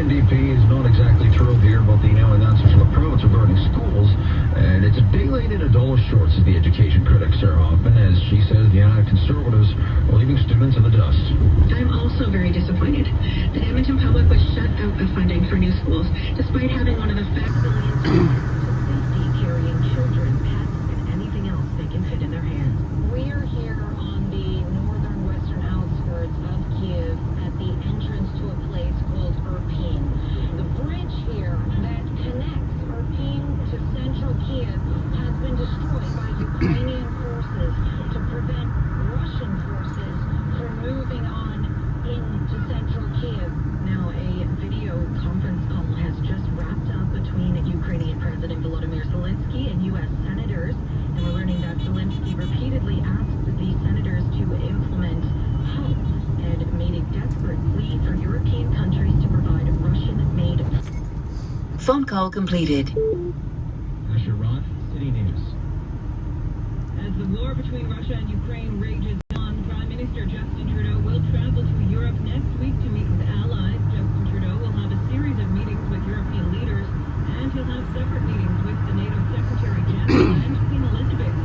NDP is not exactly thrilled to hear about the now announcement from the province regarding schools, and it's a day late and a dollar short, says the education critic Sarah Hoffman, as she says Conservatives are leaving students in the dust. I'm also very disappointed that Edmonton Public was shut out of funding for new schools, despite having one of the safety carrying children, pets, and anything else they can fit in their hands. We're here on the northern western outskirts of Kiev at the entrance to a place called Irpin. The bridge here that connects Irpin to central Kiev has been destroyed by Ukrainian forces to prevent Russian forces from moving on into central Kiev. Now, a video conference call has just wrapped up between Ukrainian President Volodymyr Zelensky and U.S. senators, and we're learning that Zelensky repeatedly asked the senators to implement help and made a desperate plea for European countries to provide Russian-made. Phone call completed. Asher Roth, City News. As the war between Russia and Ukraine rages on, Prime Minister Justin Trudeau will travel to Europe next week to meet with allies. Justin Trudeau will have a series of meetings with European leaders, and he'll have separate meetings with the NATO Secretary General and Queen Elizabeth.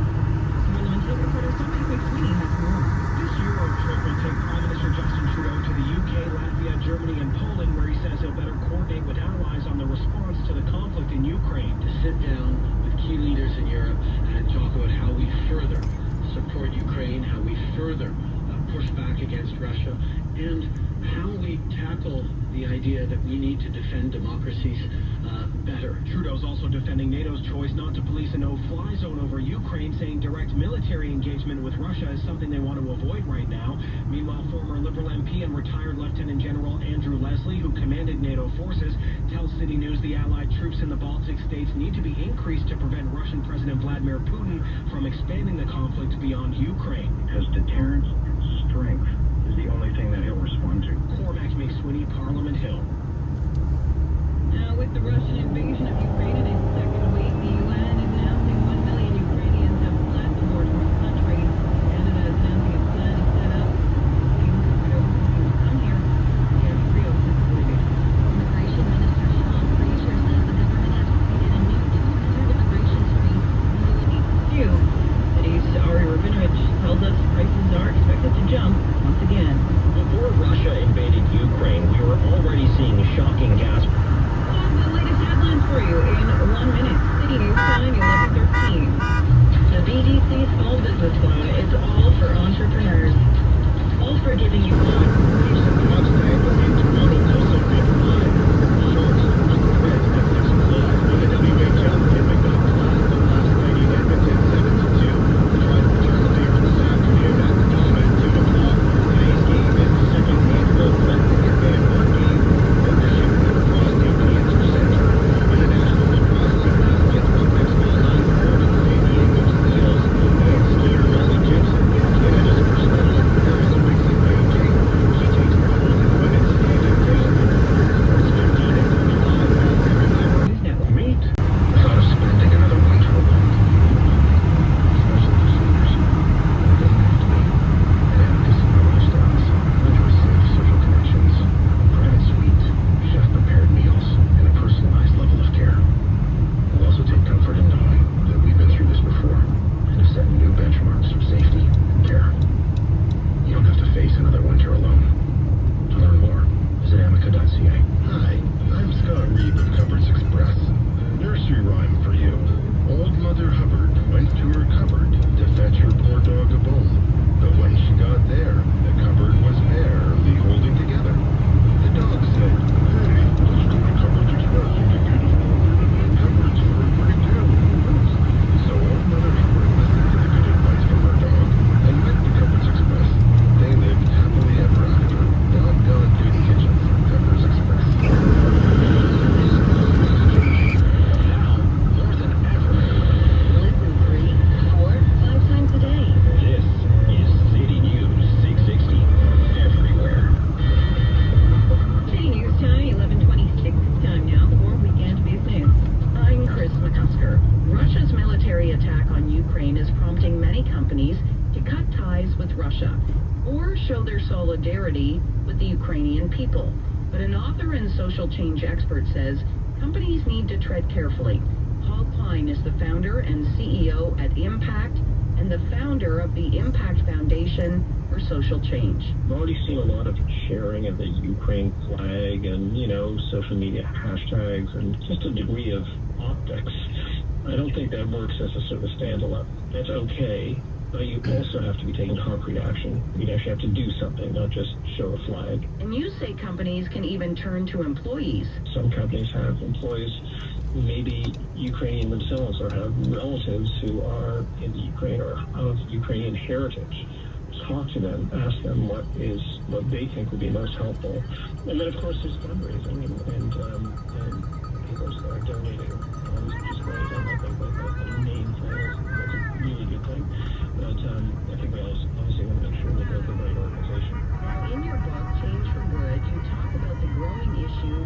Our London reporter Dominic McSweeney has more. This Euro trip will take Prime Minister Justin Trudeau to the UK, Latvia, Germany, and Poland, where he says he'll better coordinate with allies on the response to the conflict in Ukraine. To sit down with key leaders in Europe and talk about how we further support Ukraine, how we further push back against Russia, and how we tackle the idea that we need to defend democracies better. Trudeau's also defending NATO's choice not to police a no-fly zone over Ukraine, saying direct military engagement with Russia is something they want to avoid right now. Meanwhile, former Liberal MP and retired Lieutenant General Andrew Leslie, who commanded NATO forces, tells City News the Allied troops in the Baltic states need to be increased to prevent Russian President Vladimir Putin from expanding the conflict beyond Ukraine. Because deterrence and strength is the only thing that he'll respond to. Cormac McSweeney, Parliament Hill. Now, with the Russian invasion of Ukraine in its second week, the UN is announcing 1 million Ukrainians have fled the war torn country. Canada is announcing its plan to set up come here. Jeremy Rio has reported. Immigration Minister Sean Fraser says the government has created a new 200 immigration stream. Few cities, Ari Rabinovich tells us prices are expected to jump once again. Before Russia invaded Ukraine, we were already seeing shocking gas. The latest headlines for you in 1 minute. City News Time, 11:13. The BDC's Small Business Loan is all for entrepreneurs. All for giving you Russia, or show their solidarity with the Ukrainian people. But an author and social change expert says companies need to tread carefully. Paul Klein is the founder and CEO at Impact and the founder of the Impact Foundation for Social Change. I've already seen a lot of sharing of the Ukraine flag and, social media hashtags and just a degree of optics. I don't think that works as a sort of standalone. That's okay, but you also have to be taking concrete action. You actually have to do something, not just show a flag. And you say companies can even turn to employees. Some companies have employees who may be Ukrainian themselves or have relatives who are in the Ukraine or of Ukrainian heritage. Talk to them, ask them what they think would be most helpful. And then, of course, there's fundraising and people start donating funds, which is great. And I think that name sales, that's a really good thing. But I think we obviously want to make sure we build the right organization. Now, in your book, Change for Good, you talk about the growing issue